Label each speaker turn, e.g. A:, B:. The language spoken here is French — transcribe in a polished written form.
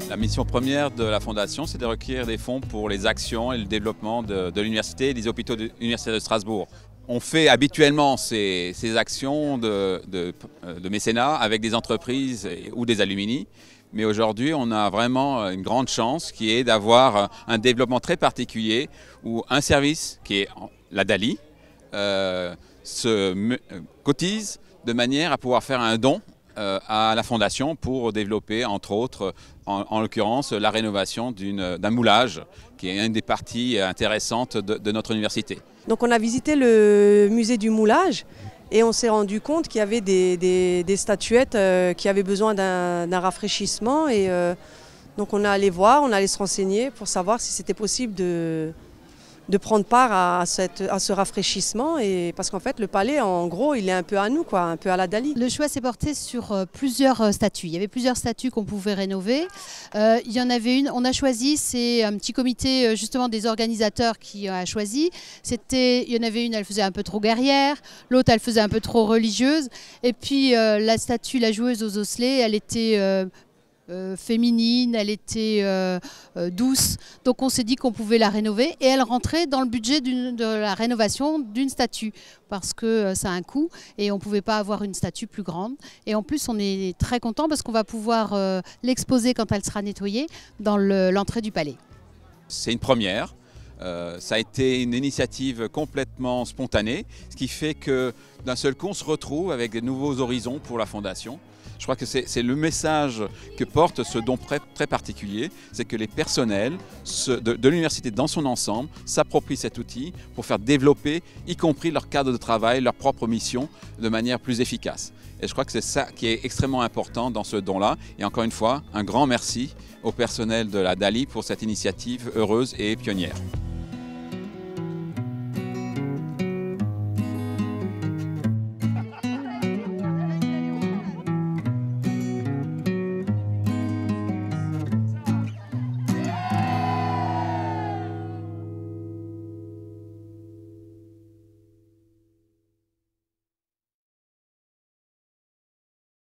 A: La mission première de la Fondation, c'est de recueillir des fonds pour les actions et le développement de l'université et des hôpitaux de l'Université de Strasbourg. On fait habituellement ces actions de mécénat avec des entreprises ou des alumni, mais aujourd'hui on a vraiment une grande chance qui est d'avoir un développement très particulier où un service qui est la DALI se cotise de manière à pouvoir faire un don à la Fondation pour développer, entre autres, en l'occurrence, la rénovation d'un moulage, qui est une des parties intéressantes de notre université.
B: Donc on a visité le musée du moulage et on s'est rendu compte qu'il y avait des statuettes qui avaient besoin d'un rafraîchissement. Et donc on est allé voir, on est allé se renseigner pour savoir si c'était possible de prendre part à ce rafraîchissement, et parce qu'en fait le palais en gros il est un peu à nous, quoi, un peu à la Dali.
C: Le choix s'est porté sur plusieurs statues. Il y avait plusieurs statues qu'on pouvait rénover. Il y en avait une, on a choisi, c'est un petit comité justement des organisateurs qui a choisi. Il y en avait une, elle faisait un peu trop guerrière, l'autre elle faisait un peu trop religieuse, et puis la statue, la joueuse aux osselets, elle était féminine, elle était douce, donc on s'est dit qu'on pouvait la rénover et elle rentrait dans le budget de la rénovation d'une statue parce que ça a un coût et on ne pouvait pas avoir une statue plus grande. Et en plus on est très content parce qu'on va pouvoir l'exposer quand elle sera nettoyée dans l'entrée du palais.
A: C'est une première. Ça a été une initiative complètement spontanée, ce qui fait que d'un seul coup on se retrouve avec de nouveaux horizons pour la Fondation. Je crois que c'est le message que porte ce don très particulier, c'est que les personnels de l'université dans son ensemble s'approprient cet outil pour faire développer, y compris leur cadre de travail, leur propre mission, de manière plus efficace. Et je crois que c'est ça qui est extrêmement important dans ce don-là. Et encore une fois, un grand merci au personnel de la DALI pour cette initiative heureuse et pionnière.